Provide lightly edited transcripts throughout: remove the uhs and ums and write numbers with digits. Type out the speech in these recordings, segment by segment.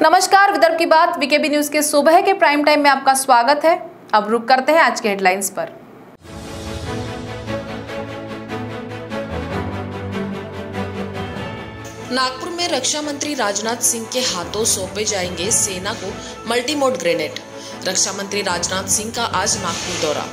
नमस्कार, विदर्भ की बात वीकेबी न्यूज के सुबह के प्राइम टाइम में आपका स्वागत है। अब रुक करते हैं आज के हेडलाइंस पर। नागपुर में रक्षा मंत्री राजनाथ सिंह के हाथों सौंपे जाएंगे सेना को मल्टी मोड ग्रेनेड। रक्षा मंत्री राजनाथ सिंह का आज नागपुर दौरा।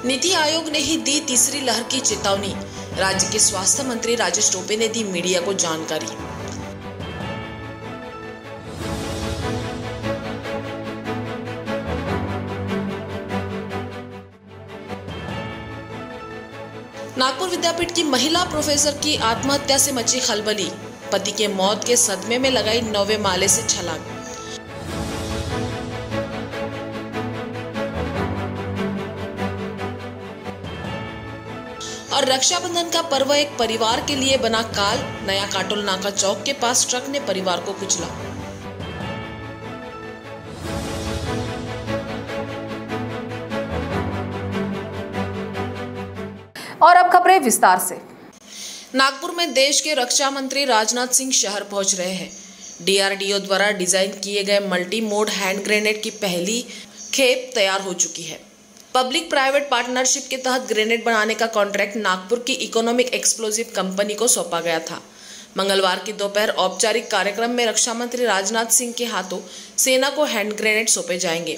नीति आयोग ने ही दी तीसरी लहर की चेतावनी। राज्य के स्वास्थ्य मंत्री राजेश टोपे ने दी मीडिया को जानकारी। नागपुर विद्यापीठ की महिला प्रोफेसर की आत्महत्या से मची खलबली। पति के मौत के सदमे में लगाई 9वें माले से छलांग। और रक्षाबंधन का पर्व एक परिवार के लिए बना काल। नया काटोल नाका चौक के पास ट्रक ने परिवार को कुचला। और अब खबरें विस्तार से। नागपुर में देश के रक्षा मंत्री राजनाथ सिंह शहर पहुंच रहे हैं। डीआरडीओ द्वारा डिजाइन किए गए मल्टी मोड हैंड ग्रेनेड की पहली खेप तैयार हो चुकी है। पब्लिक प्राइवेट पार्टनरशिप के तहत ग्रेनेड बनाने का कॉन्ट्रैक्ट नागपुर की इकोनॉमिक एक्सप्लोजिव कंपनी को सौंपा गया था। मंगलवार की दोपहर औपचारिक कार्यक्रम में रक्षा मंत्री राजनाथ सिंह के हाथों सेना को हैंड ग्रेनेड सौंपे जाएंगे।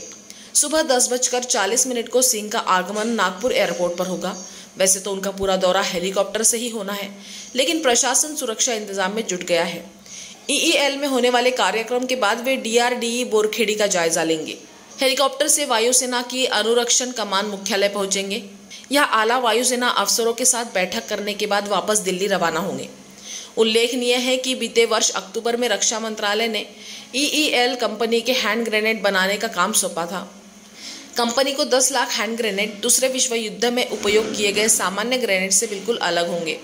सुबह 10:40 को सिंह का आगमन नागपुर एयरपोर्ट पर होगा। वैसे तो उनका पूरा दौरा हेलीकॉप्टर से ही होना है, लेकिन प्रशासन सुरक्षा इंतजाम में जुट गया है। ईईएल में होने वाले कार्यक्रम के बाद वे डीआरडीई बोरखेड़ी का जायजा लेंगे। हेलीकॉप्टर से वायुसेना की अनुरक्षण कमान मुख्यालय पहुंचेंगे। यह आला वायुसेना अफसरों के साथ बैठक करने के बाद वापस दिल्ली रवाना होंगे। उल्लेखनीय है कि बीते वर्ष अक्टूबर में रक्षा मंत्रालय ने ईईएल कंपनी के हैंड ग्रेनेड बनाने का काम सौंपा था। कंपनी को 10 लाख हैंड ग्रेनेड दूसरे विश्व युद्ध में उपयोग किए गए सामान्य ग्रेनेड से बिल्कुल अलग होंगे।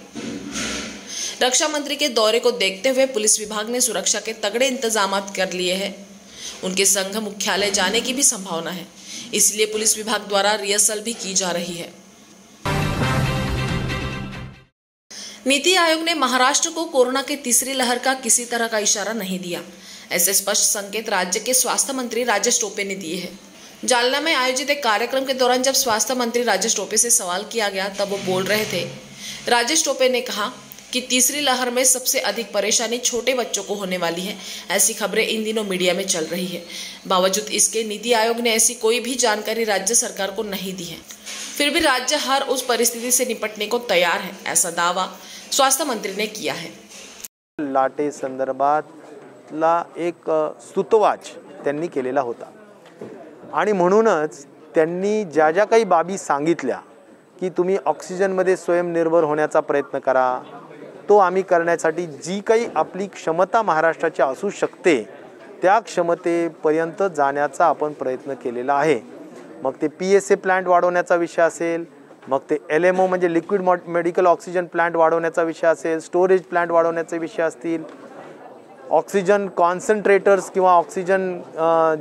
रक्षा मंत्री के दौरे को देखते हुए पुलिस विभाग ने सुरक्षा के तगड़े इंतजाम कर लिए हैं। उनके संघ मुख्यालय जाने की भी संभावना है, इसलिए पुलिस विभाग द्वारा रिहर्सल भी की जा रही है। नीति आयोग ने महाराष्ट्र को कोरोना की तीसरी लहर का किसी तरह का इशारा नहीं दिया। ऐसे स्पष्ट संकेत राज्य के स्वास्थ्य मंत्री राजेश टोपे ने दिए हैं। जालना में आयोजित एक कार्यक्रम के दौरान जब स्वास्थ्य मंत्री राजेश टोपे से सवाल किया गया तब वो बोल रहे थे। राजेश टोपे ने कहा कि तीसरी लहर में सबसे अधिक परेशानी छोटे बच्चों को होने वाली है। ऐसी खबरें इन दिनों मीडिया में चल रही है। बावजूद इसके नीति आयोग ने ऐसी कोई भी जानकारी राज्य सरकार को नहीं दी है। फिर भी राज्य हर उस परिस्थिति से निपटने को तैयार है, ऐसा दावा स्वास्थ्य मंत्री ने किया है। लाटे संदर्भातला एक स्तुतवाच त्यांनी केलेला होता आणि म्हणूनच त्यांनी ज्या ज्या काही बाबी सांगितल्या की तुम्ही ऑक्सिजनमध्ये स्वयंनिर्भर होण्याचा प्रयत्न करा, तो आम्ही करण्यासाठी जी काही आपली क्षमता महाराष्ट्राची असू शकते त्या क्षमतेपर्यंत जाण्याचा आपण प्रयत्न केलेला आहे। मग ते PSA प्लांट वाढवण्याचा विषय असेल, मग ते LMO म्हणजे लिक्विड मेडिकल ऑक्सिजन प्लांट वाढवण्याचा विषय असेल, स्टोरेज प्लांट वाढवण्याचे विषय असतील, ऑक्सिजन कॉन्सन्ट्रेटर्स किंवा ऑक्सिजन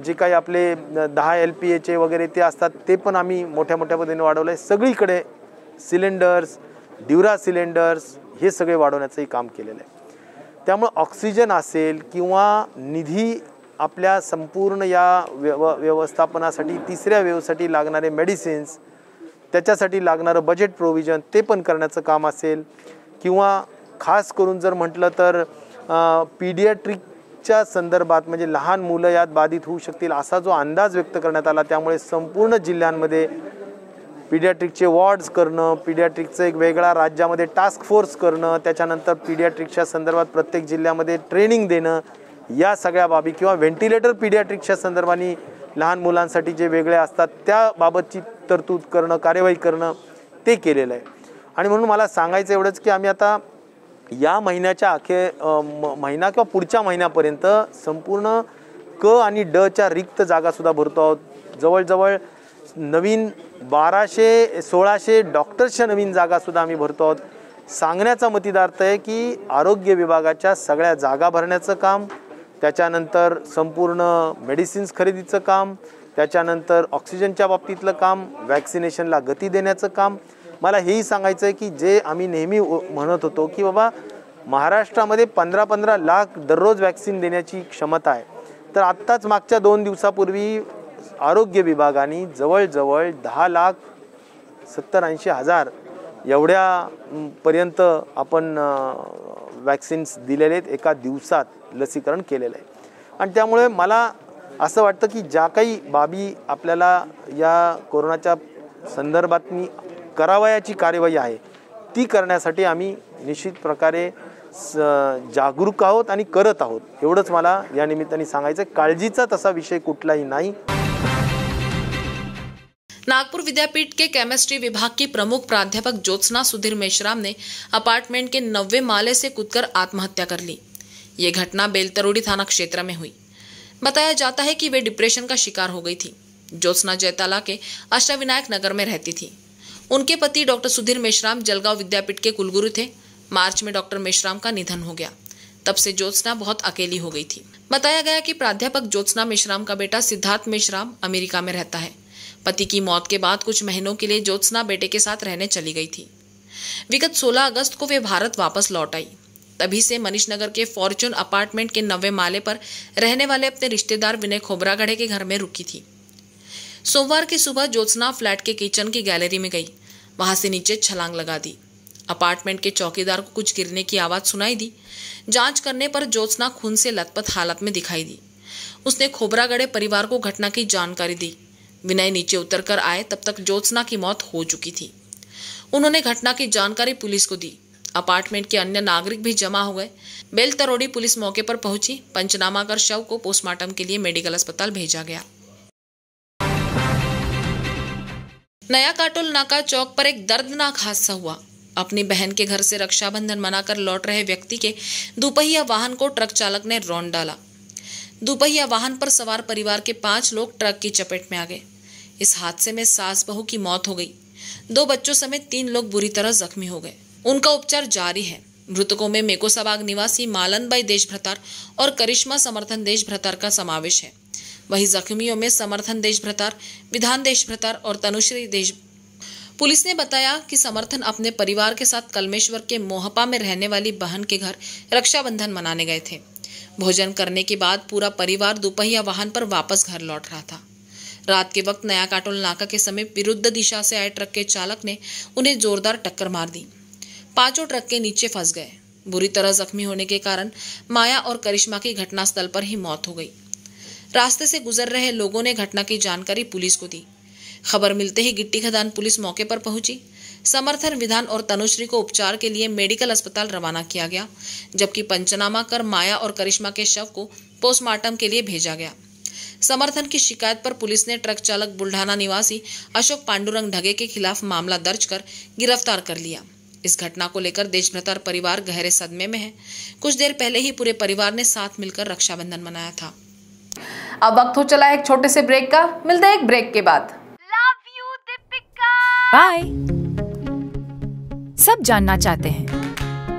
जे काही आपले 10 LPAचे वगैरे ते असतात ते पण आम्ही मोठ्या मोठ्या पद्धतीने वाढवलं आहे। सगळीकडे सिलेंडर्स, ड्युरा सिलेंडर्स हे सगळे वाढवण्याचंही काम केलेलं आहे। त्यामुळे ऑक्सिजन असेल किंवा निधी आपल्या संपूर्ण या व्यवस्थापनासाठी तिसऱ्या वेव्हसाठी लागणारे मेडिसिन्स, त्याच्यासाठी लागणारं बजेट प्रोव्हिजन ते पण करण्याचं काम असेल, किंवा खास करून जर म्हटलं तर पीडियाट्रिकच्या संदर्भात म्हणजे लहान मुलं यात बाधित होऊ शकतील असा जो अंदाज व्यक्त करण्यात आला, त्यामुळे संपूर्ण जिल्ह्यांमध्ये पीडियाट्रिकचे वॉर्ड्स करणं, पीडियाट्रिकचं एक वेगळा राज्यामध्ये टास्क फोर्स करणं, त्याच्यानंतर पीडियाट्रिकच्या संदर्भात प्रत्येक जिल्ह्यामध्ये ट्रेनिंग देणं, या सगळ्या बाबी, किंवा व्हेंटिलेटर पीडियाट्रिकच्या संदर्भाने लहान मुलांसाठी जे वेगळे असतात त्याबाबतची तरतूद करणं, कार्यवाही करणं ते केलेलं आहे। आणि म्हणून मला सांगायचं एवढंच की आम्ही आता या महिन्याच्या महिना किंवा पुढच्या महिन्यापर्यंत संपूर्ण क आणि ड च्या रिक्त जागासुद्धा भरतो आहोत। जवळजवळ नवीन 1200-1600 डॉक्टर्सच्या नवीन जागासुद्धा आम्ही भरतो आहोत। सांगण्याचा मतिदार्थ आहे की आरोग्य विभागाच्या सगळ्या जागा भरण्याचं काम, त्याच्यानंतर संपूर्ण मेडिसिन्स खरेदीचं काम, त्याच्यानंतर ऑक्सिजनच्या बाबतीतलं काम, वॅक्सिनेशनला गती देण्याचं काम. मला हेही सांगायचं आहे की जे आम्ही नेहमी म्हणत होतो की बाबा महाराष्ट्रामध्ये 15-15 लाख दररोज वॅक्सिन देण्याची क्षमता आहे, तर आत्ताच मागच्या 2 दिवसापूर्वी आरोग्य विभागाने जवळजवळ 10,70,80,000 एवढ्यापर्यंत आपण वॅक्सिन्स दिलेले आहेत, एका दिवसात लसीकरण केलेलं आहे. आणि त्यामुळे मला असं वाटतं की ज्या काही बाबी आपल्याला या कोरोनाच्या संदर्भातनी करावयाची कार्यवाही आहे ती करण्यासाठी आम्ही निश्चित प्रकारे जागरूक आहोत आणि करत आहोत, एवढंच मला या निमित्ताने सांगायचं. काळजीचा तसा विषय कुठलाही नाही. नागपुर विद्यापीठ के केमिस्ट्री विभाग की प्रमुख प्राध्यापक ज्योत्सना सुधीर मेश्राम ने अपार्टमेंट के 90वें माले से कूदकर आत्महत्या कर ली. ये घटना बेलतरोड़ी थाना क्षेत्र में हुई. बताया जाता है कि वे डिप्रेशन का शिकार हो गई थी. ज्योत्सना जयताला के अष्टविनायक नगर में रहती थी. उनके पति डॉक्टर सुधीर मेश्राम जलगांव विद्यापीठ के कुलगुरु थे. मार्च में डॉक्टर मेश्राम का निधन हो गया. तब से ज्योत्सना बहुत अकेली हो गई थी. बताया गया कि प्राध्यापक ज्योत्सना मेश्राम का बेटा सिद्धार्थ मेश्राम अमेरिका में रहता है. पति की मौत के बाद कुछ महीनों के लिए ज्योत्सना बेटे के साथ रहने चली गई थी. विगत 16 अगस्त को वे भारत वापस लौट आई. तभी से मनीष नगर के फॉर्च्यून अपार्टमेंट के 90वें माले पर रहने वाले अपने रिश्तेदार विनय खोबरागढ़े के घर में रुकी थी. सोमवार की सुबह ज्योत्सना फ्लैट के किचन की गैलरी में गई. वहां से नीचे छलांग लगा दी. अपार्टमेंट के चौकीदार को कुछ गिरने की आवाज सुनाई दी. जांच करने पर ज्योत्सना खून से लथपथ हालत में दिखाई दी. उसने खोबरागढ़े परिवार को घटना की जानकारी दी. विनय नीचे उतरकर आए तब तक ज्योत्सना की मौत हो चुकी थी. उन्होंने घटना की जानकारी पुलिस को दी. अपार्टमेंट के अन्य नागरिक भी जमा हो गए. बेलतरोड़ी पुलिस मौके पर पहुंची. पंचनामा कर शव को पोस्टमार्टम के लिए मेडिकल अस्पताल भेजा गया. नया काटोल नाका चौक पर एक दर्दनाक हादसा हुआ. अपनी बहन के घर से रक्षाबंधन मनाकर लौट रहे व्यक्ति के दुपहिया वाहन को ट्रक चालक ने रौंद डाला. दुपहिया वाहन पर सवार परिवार के 5 लोग ट्रक की चपेट में आ गए. इस हादसे में सास बहू की मौत हो गई. 2 बच्चों समेत 3 लोग बुरी तरह जख्मी हो गए. उनका उपचार जारी है. मृतकों में मेकोसाबाग निवासी मालनबाई देशभ्रतार और करिश्मा समर्थन देशभ्रतार का समावेश है. वहीं जख्मियों में समर्थन देशभ्रतार, विधान देशभ्रतार और तनुश्री देश. पुलिस ने बताया कि समर्थन अपने परिवार के साथ कलमेश्वर के मोहपा में रहने वाली बहन के घर रक्षाबंधन मनाने गए थे. भोजन करने के बाद पूरा परिवार दुपहिया वाहन पर वापस घर लौट रहा था. रात के वक्त नया काटोल नाका के समीप विरुद्ध दिशा से आए ट्रक के चालक ने उन्हें जोरदार टक्कर मार दी. 5 ट्रक के नीचे फंस गए. बुरी तरह जख्मी होने के कारण माया और करिश्मा की घटनास्थल पर ही मौत हो गई. रास्ते से गुजर रहे लोगों ने घटना की जानकारी पुलिस को दी. खबर मिलते ही गिट्टी खदान पुलिस मौके पर पहुंची. समर्थन, विधान और तनुश्री को उपचार के लिए मेडिकल अस्पताल रवाना किया गया, जबकि पंचनामा कर माया और करिश्मा के शव को पोस्टमार्टम के लिए भेजा गया. समर्थन की शिकायत पर पुलिस ने ट्रक चालक बुल्ढाना निवासी अशोक पांडुरंग ढगे के खिलाफ मामला दर्ज कर गिरफ्तार कर लिया. इस घटना को लेकर देशभ्रतार परिवार गहरे सदमे में है. कुछ देर पहले ही पूरे परिवार ने साथ मिलकर रक्षाबंधन मनाया था. अब वक्त हो चला एक छोटे से ब्रेक का. मिलते हैं एक ब्रेक के बाद. बाय. सब जानना चाहते हैं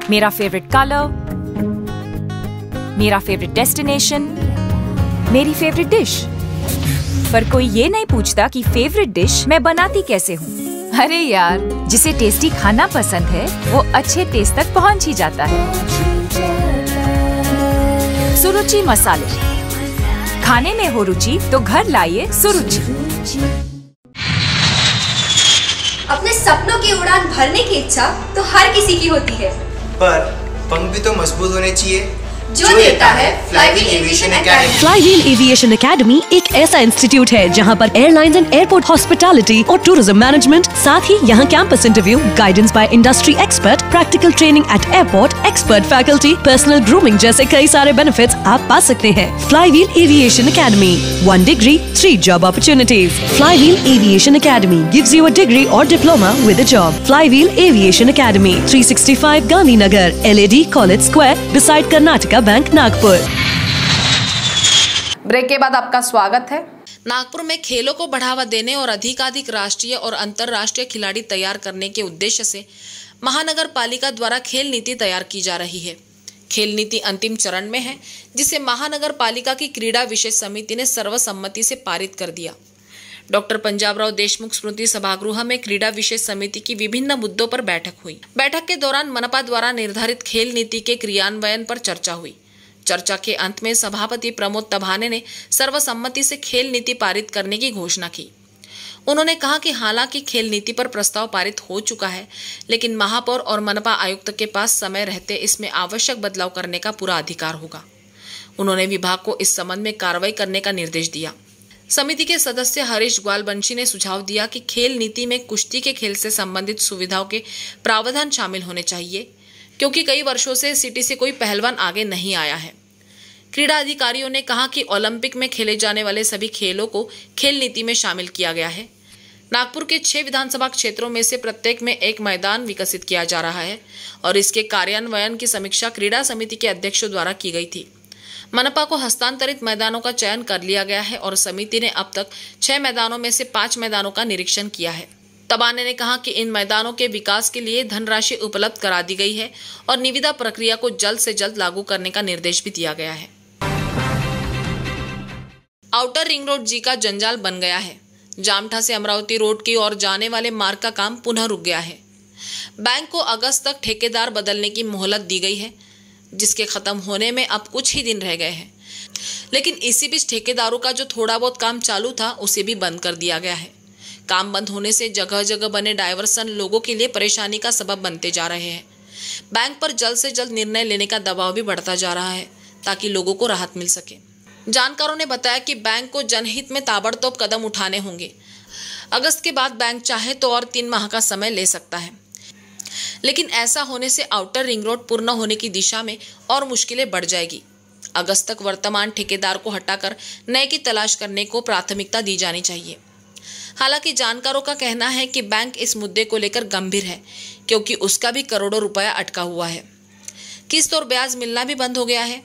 मेरा फेवरेट कलर, मेरा फेवरेट डेस्टिनेशन, मेरी फेवरेट डिश. पर कोई ये नहीं पूछता कि फेवरेट डिश मैं बनाती कैसे हूँ. अरे यार, जिसे टेस्टी खाना पसंद है वो अच्छे टेस्ट तक पहुँच ही जाता है. सुरुचि मसाले. खाने में हो रुचि तो घर लाइए सुरुचि. अपने सपनों की उड़ान भरने की इच्छा तो हर किसी की होती है, पर पंख भी तो मजबूत होने चाहिए जो देता है flywheel aviation academy. Flywheel aviation academy एक ऐसा इंस्टीट्यूट है जहां पर एयरलाइंस एंड एयरपोर्ट हॉस्पिटैलिटी और टूरिज्म मैनेजमेंट, साथ ही यहां campus interview, guidance by industry expert, practical training at airport, expert faculty, personal grooming जैसे कई सारे बेनिफिट्स आप पा सकते हैं। Flywheel aviation academy, 1 degree, 3 job opportunities. Flywheel Aviation Academy gives you a degree or diploma with a job. Flywheel Aviation Academy, 365 Gandhinagar, LAD College Square, beside Karnataka bank, Nagpur. Break के बाद आपका स्वागत है। नागपुर में खेलों को बढ़ावा देने और अधिकाधिक राष्ट्रीय और अंतर्राष्ट्रीय खिलाड़ी तैयार करने के उद्देश्य से महानगर पालिका द्वारा खेल नीति तैयार की जा रही है। खेल नीति अंतिम चरण में है, जिसे महानगर पालिका की क्रीड़ा विशेष समिति ने सर्वसम्मति से पारित कर दिया। डॉक्टर पंजाबराव देशमुख स्मृति सभागृह में क्रीड़ा विशेष समिति की विभिन्न मुद्दों पर बैठक हुई। बैठक के दौरान मनपा द्वारा निर्धारित खेल नीति के क्रियान्वयन पर चर्चा हुई। चर्चा के अंत में सभापति प्रमोद तभाने ने सर्वसम्मति से खेल नीति पारित करने की घोषणा की। उन्होंने कहा कि हालांकि खेल नीति पर प्रस्ताव पारित हो चुका है, लेकिन महापौर और मनपा आयुक्त के पास समय रहते इसमें आवश्यक बदलाव करने का पूरा अधिकार होगा। उन्होंने विभाग को इस संबंध में कार्रवाई करने का निर्देश दिया। समिति के सदस्य हरीश ग्वालबंशी ने सुझाव दिया कि खेल नीति में कुश्ती के खेल से संबंधित सुविधाओं के प्रावधान शामिल होने चाहिए, क्योंकि कई वर्षों से सिटी से कोई पहलवान आगे नहीं आया है। क्रीड़ा अधिकारियों ने कहा कि ओलंपिक में खेले जाने वाले सभी खेलों को खेल नीति में शामिल किया गया है। नागपुर के 6 विधानसभा क्षेत्रों में से प्रत्येक में एक मैदान विकसित किया जा रहा है और इसके कार्यान्वयन की समीक्षा क्रीड़ा समिति के अध्यक्षों द्वारा की गई थी। मनपा को हस्तांतरित मैदानों का चयन कर लिया गया है और समिति ने अब तक 6 मैदानों में से 5 मैदानों का निरीक्षण किया है। तबाने ने कहा कि इन मैदानों के विकास के लिए धनराशि उपलब्ध करा दी गई है और निविदा प्रक्रिया को जल्द से जल्द लागू करने का निर्देश भी दिया गया है। आउटर रिंग रोड जी का जंजाल बन गया है। जामठा से अमरावती रोड की ओर जाने वाले मार्ग का काम पुनः रुक गया है। बैंक को अगस्त तक ठेकेदार बदलने की मोहलत दी गई है, जिसके खत्म होने में अब कुछ ही दिन रह गए हैं। लेकिन इसी बीच ठेकेदारों का जो थोड़ा बहुत काम चालू था उसे भी बंद कर दिया गया है। काम बंद होने से जगह जगह बने डायवर्सन लोगों के लिए परेशानी का सबब बनते जा रहे हैं। बैंक पर जल्द से जल्द निर्णय लेने का दबाव भी बढ़ता जा रहा है ताकि लोगों को राहत मिल सके। जानकारों ने बताया कि बैंक को जनहित में ताबड़तोड़ कदम उठाने होंगे। अगस्त के बाद बैंक चाहे तो और 3 माह का समय ले सकता है, लेकिन ऐसा होने से आउटर रिंग रोड पूर्ण होने की दिशा में और मुश्किलें बढ़ जाएगी। अगस्त तक वर्तमान ठेकेदार को हटाकर नए की तलाश करने को प्राथमिकता दी जानी चाहिए। हालांकि जानकारों का कहना है कि बैंक इस मुद्दे को लेकर गंभीर है, क्योंकि उसका भी करोड़ों रुपया अटका हुआ है। किस्त और ब्याज मिलना भी बंद हो गया है,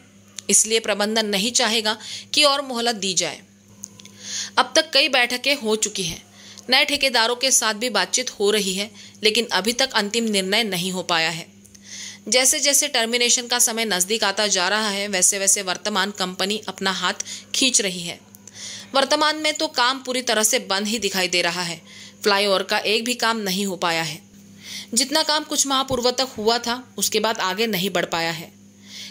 इसलिए प्रबंधन नहीं चाहेगा कि और मोहलत दी जाए। अब तक कई बैठकें हो चुकी हैं, नए ठेकेदारों के साथ भी बातचीत हो रही है, लेकिन अभी तक अंतिम निर्णय नहीं हो पाया है। जैसे जैसे टर्मिनेशन का समय नजदीक आता जा रहा है, वैसे वैसे वर्तमान कंपनी अपना हाथ खींच रही है। वर्तमान में तो काम पूरी तरह से बंद ही दिखाई दे रहा है। फ्लाईओवर का एक भी काम नहीं हो पाया है। जितना काम कुछ माह पूर्व तक हुआ था, उसके बाद आगे नहीं बढ़ पाया है।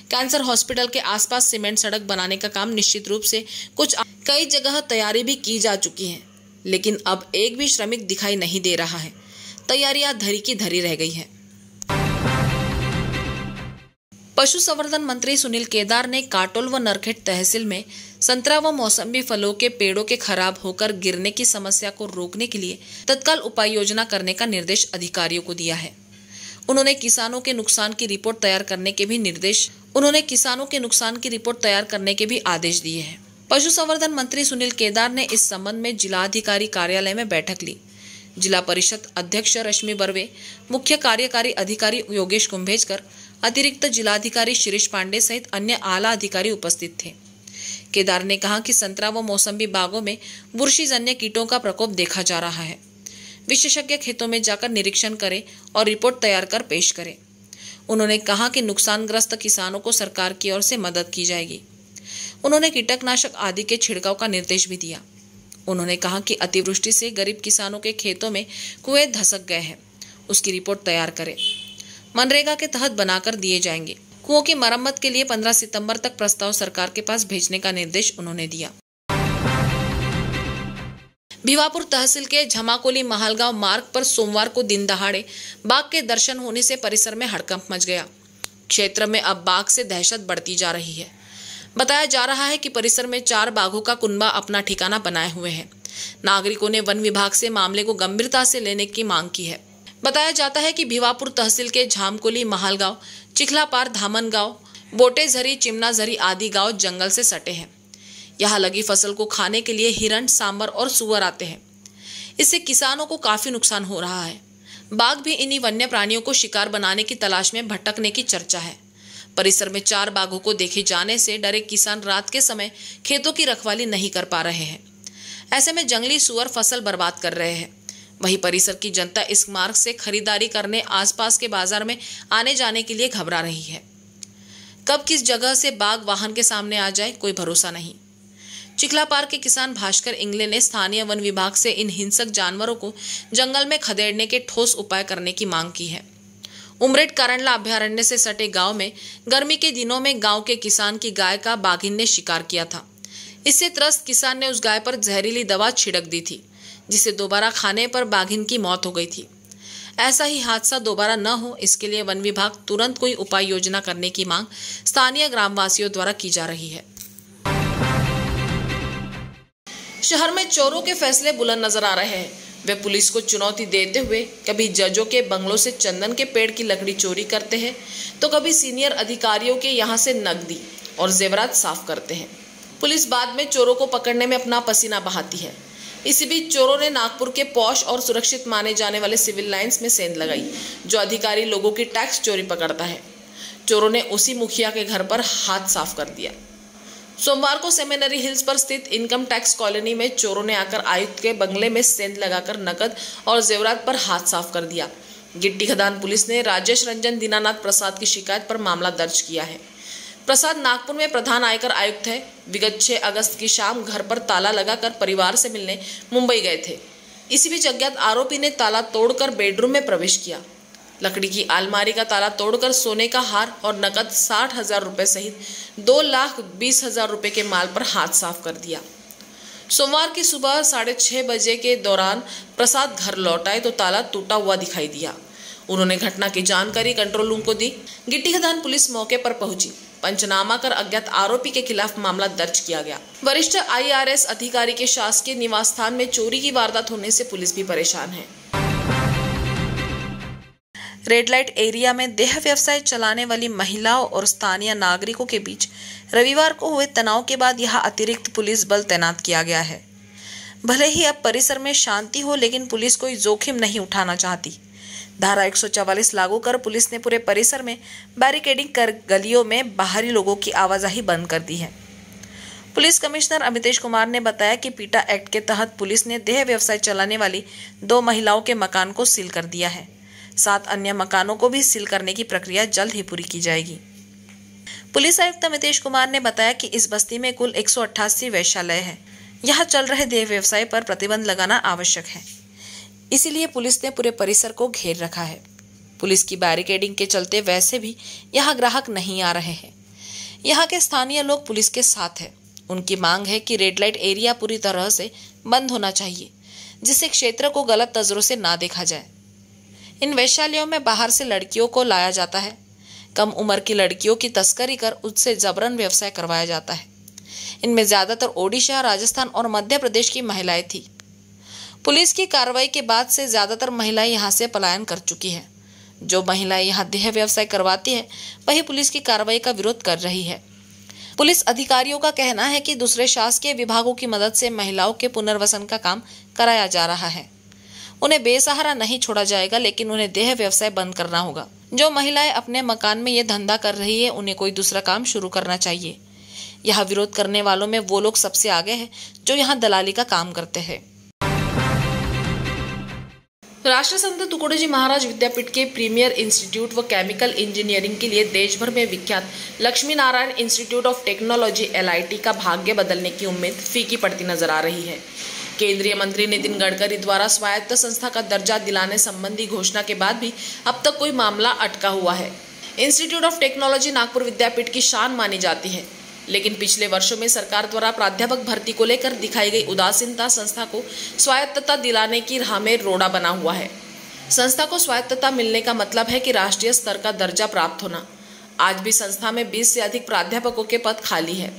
कैंसर हॉस्पिटल के आसपास सीमेंट सड़क बनाने का काम निश्चित रूप से कई जगह तैयारी भी की जा चुकी है, लेकिन अब एक भी श्रमिक दिखाई नहीं दे रहा है। तैयारियां धरी की धरी रह गई है। पशु संवर्धन मंत्री सुनील केदार ने काटोल व नरखेड़ तहसील में संतरा व मौसमी फलों के पेड़ों के खराब होकर गिरने की समस्या को रोकने के लिए तत्काल उपाय योजना करने का निर्देश अधिकारियों को दिया है। उन्होंने किसानों के नुकसान की रिपोर्ट तैयार करने के भी आदेश दिए हैं। पशु संवर्धन मंत्री सुनील केदार ने इस संबंध में जिलाधिकारी कार्यालय में बैठक ली। जिला परिषद अध्यक्ष रश्मि बर्वे, मुख्य कार्यकारी अधिकारी योगेश कुंभेजकर, अतिरिक्त जिलाधिकारी शिरीष पांडे सहित अन्य आला अधिकारी उपस्थित थे। केदार ने कहा कि संतरा व मौसमी बागों में बुरशीजन्य कीटों का प्रकोप देखा जा रहा है। विशेषज्ञ खेतों में जाकर निरीक्षण करें और रिपोर्ट तैयार कर पेश करें। उन्होंने कहा कि नुकसानग्रस्त किसानों को सरकार की ओर से मदद की जाएगी। उन्होंने कीटनाशक आदि के छिड़काव का निर्देश भी दिया। उन्होंने कहा कि अतिवृष्टि से गरीब किसानों के खेतों में कुएं धसक गए हैं, उसकी रिपोर्ट तैयार करें। मनरेगा के तहत बनाकर दिए जाएंगे। कुओं की मरम्मत के लिए 15 सितंबर तक प्रस्ताव सरकार के पास भेजने का निर्देश उन्होंने दिया। भिवापुर तहसील के झमाकोली महालगांव मार्ग पर सोमवार को दिन दहाड़े बाघ के दर्शन होने से परिसर में हड़कंप मच गया। क्षेत्र में अब बाघ से दहशत बढ़ती जा रही है। बताया जा रहा है कि परिसर में 4 बाघों का कुनबा अपना ठिकाना बनाए हुए है। नागरिकों ने वन विभाग से मामले को गंभीरता से लेने की मांग की है। बताया जाता है कि भिवापुर तहसील के झामकोली महालगांव, चिखलापार, धामनगांव, बोटेझरी, चिमनाझरी आदि गांव जंगल से सटे हैं। यहाँ लगी फसल को खाने के लिए हिरण, सांबर और सुअर आते हैं। इससे किसानों को काफी नुकसान हो रहा है। बाघ भी इन्हीं वन्य प्राणियों को शिकार बनाने की तलाश में भटकने की चर्चा है। परिसर में 4 बाघों को देखे जाने से डरे किसान रात के समय खेतों की रखवाली नहीं कर पा रहे हैं। ऐसे में जंगली सुअर फसल बर्बाद कर रहे हैं। वहीं परिसर की जनता इस मार्ग से खरीदारी करने आसपास के बाजार में आने जाने के लिए घबरा रही है। कब किस जगह से बाघ वाहन के सामने आ जाए कोई भरोसा नहीं। चिखलापार के किसान भास्कर इंगले ने स्थानीय वन विभाग से इन हिंसक जानवरों को जंगल में खदेड़ने के ठोस उपाय करने की मांग की है। उमरेड कारंडला अभयारण्य से सटे गांव में गर्मी के दिनों में गांव के किसान की गाय का बाघिन ने शिकार किया था। इससे त्रस्त किसान ने उस गाय पर जहरीली दवा छिड़क दी थी, जिसे दोबारा खाने पर बाघिन की मौत हो गई थी। ऐसा ही हादसा दोबारा न हो, इसके लिए वन विभाग तुरंत कोई उपाय योजना करने की मांग स्थानीय ग्रामवासियों द्वारा की जा रही है। शहर में चोरों के फैसले बुलंद नजर आ रहे हैं। वे पुलिस को चुनौती देते हुए कभी जजों के बंगलों से चंदन के पेड़ की लकड़ी चोरी करते हैं, तो कभी सीनियर अधिकारियों के यहां से नकदी और जेवरात साफ करते हैं। पुलिस बाद में चोरों को पकड़ने में अपना पसीना बहाती है। इसी बीच चोरों ने नागपुर के पॉश और सुरक्षित माने जाने वाले सिविल लाइंस में सेंध लगाई, जो अधिकारी लोगों की टैक्स चोरी पकड़ता है। चोरों ने उसी मुखिया के घर पर हाथ साफ कर दिया। सोमवार को सेमिनरी हिल्स पर स्थित इनकम टैक्स कॉलोनी में चोरों ने आकर आयुक्त के बंगले में सेंध लगाकर नकद और जेवरात पर हाथ साफ कर दिया। गिट्टी खदान पुलिस ने राजेश रंजन दीनानाथ प्रसाद की शिकायत पर मामला दर्ज किया है। प्रसाद नागपुर में प्रधान आयकर आयुक्त है। विगत 6 अगस्त की शाम घर पर ताला लगाकर परिवार से मिलने मुंबई गए थे। इसी बीच अज्ञात आरोपी ने ताला तोड़कर बेडरूम में प्रवेश किया। लकड़ी की अलमारी का ताला तोड़कर सोने का हार और नकद 60,000 रुपए सहित 2,20,000 रुपए के माल पर हाथ साफ कर दिया। सोमवार की सुबह 6:30 बजे के दौरान प्रसाद घर लौट आए तो ताला टूटा हुआ दिखाई दिया। उन्होंने घटना की जानकारी कंट्रोल रूम को दी। गिट्टी खदान पुलिस मौके पर पहुंची। पंचनामा कर अज्ञात आरोपी के खिलाफ मामला दर्ज किया गया। वरिष्ठ IRS अधिकारी के शासकीय निवास स्थान में चोरी की वारदात होने से पुलिस भी परेशान है। रेड लाइट एरिया में देह व्यवसाय चलाने वाली महिलाओं और स्थानीय नागरिकों के बीच रविवार को हुए तनाव के बाद यहां अतिरिक्त पुलिस बल तैनात किया गया है। भले ही अब परिसर में शांति हो, लेकिन पुलिस कोई जोखिम नहीं उठाना चाहती। धारा 144 लागू कर पुलिस ने पूरे परिसर में बैरिकेडिंग कर गलियों में बाहरी लोगों की आवाजाही बंद कर दी है। पुलिस कमिश्नर अमितेश कुमार ने बताया कि पीटा एक्ट के तहत पुलिस ने देह व्यवसाय चलाने वाली 2 महिलाओं के मकान को सील कर दिया है। 7 अन्य मकानों को भी सील करने की प्रक्रिया जल्द ही पूरी की जाएगी। पुलिस आयुक्त अमितेश कुमार ने बताया कि इस बस्ती में कुल 188 वैश्यालय है। यहाँ चल रहे देह व्यवसाय पर प्रतिबंध लगाना आवश्यक है, इसीलिए पुलिस ने पूरे परिसर को घेर रखा है। पुलिस की बैरिकेडिंग के चलते वैसे भी यहाँ ग्राहक नहीं आ रहे हैं। यहाँ के स्थानीय लोग पुलिस के साथ हैं। उनकी मांग है कि रेड लाइट एरिया पूरी तरह से बंद होना चाहिए, जिससे क्षेत्र को गलत नजरों से ना देखा जाए। इन वैश्यालयों में बाहर से लड़कियों को लाया जाता है। कम उम्र की लड़कियों की तस्करी कर उससे जबरन व्यवसाय करवाया जाता है। इनमें ज्यादातर ओडिशा, राजस्थान और मध्य प्रदेश की महिलाएं थी। पुलिस की कार्रवाई के बाद से ज्यादातर महिलाएं यहां से पलायन कर चुकी हैं। जो महिलाएं यहां देह व्यवसाय करवाती हैं, वही पुलिस की कार्रवाई का विरोध कर रही है। पुलिस अधिकारियों का कहना है कि दूसरे शासकीय विभागों की मदद से महिलाओं के पुनर्वसन का काम कराया जा रहा है। उन्हें बेसहारा नहीं छोड़ा जाएगा, लेकिन उन्हें देह व्यवसाय बंद करना होगा। जो महिलाएं अपने मकान में ये धंधा कर रही है, उन्हें कोई दूसरा काम शुरू करना चाहिए। यह विरोध करने वालों में वो लोग सबसे आगे हैं जो यहाँ दलाली का काम करते हैं। राष्ट्रसंत तुकडोजी महाराज विद्यापीठ के प्रीमियर इंस्टीट्यूट व केमिकल इंजीनियरिंग के लिए देश भर में विख्यात Lakshmi Narayan institute of technology LIT का भाग्य बदलने की उम्मीद फीकी पड़ती नजर आ रही है। केंद्रीय मंत्री नितिन गडकरी द्वारा स्वायत्त संस्था का दर्जा दिलाने संबंधी घोषणा के बाद भी अब तक कोई मामला अटका हुआ है। इंस्टीट्यूट ऑफ टेक्नोलॉजी नागपुर विद्यापीठ की शान मानी जाती है, लेकिन पिछले वर्षों में सरकार द्वारा प्राध्यापक भर्ती को लेकर दिखाई गई उदासीनता संस्था को स्वायत्तता दिलाने की राह में रोड़ा बना हुआ है। संस्था को स्वायत्तता मिलने का मतलब है कि राष्ट्रीय स्तर का दर्जा प्राप्त होना। आज भी संस्था में 20 से अधिक प्राध्यापकों के पद खाली है।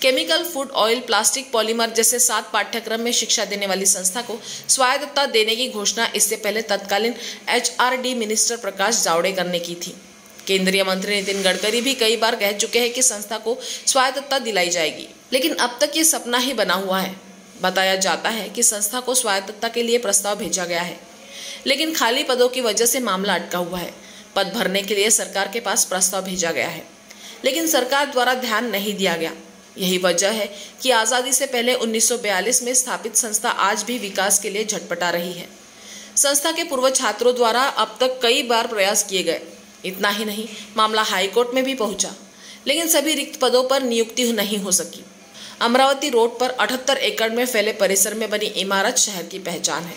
Chemical, food, oil, plastic, polymer जैसे 7 पाठ्यक्रम में शिक्षा देने वाली संस्था को स्वायत्तता देने की घोषणा इससे पहले तत्कालीन HRD मिनिस्टर प्रकाश जावड़ेकर ने की थी। केंद्रीय मंत्री नितिन गडकरी भी कई बार कह चुके हैं कि संस्था को स्वायत्तता दिलाई जाएगी, लेकिन अब तक ये सपना ही बना हुआ है। बताया जाता है कि संस्था को स्वायत्तता के लिए प्रस्ताव भेजा गया है, लेकिन खाली पदों की वजह से मामला अटका हुआ है। पद भरने के लिए सरकार के पास प्रस्ताव भेजा गया है, लेकिन सरकार द्वारा ध्यान नहीं दिया गया। यही वजह है कि आज़ादी से पहले 1942 में स्थापित संस्था आज भी विकास के लिए झटपटा रही है। संस्था के पूर्व छात्रों द्वारा अब तक कई बार प्रयास किए गए। इतना ही नहीं, मामला हाईकोर्ट में भी पहुंचा, लेकिन सभी रिक्त पदों पर नियुक्ति नहीं हो सकी। अमरावती रोड पर 78 एकड़ में फैले परिसर में बनी इमारत शहर की पहचान है,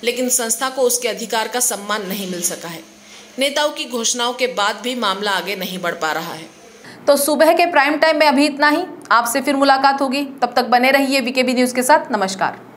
लेकिन संस्था को उसके अधिकार का सम्मान नहीं मिल सका है। नेताओं की घोषणाओं के बाद भी मामला आगे नहीं बढ़ पा रहा है। तो सुबह के प्राइम टाइम में अभी इतना ही। आपसे फिर मुलाकात होगी, तब तक बने रहिए वीकेबी न्यूज के साथ। नमस्कार।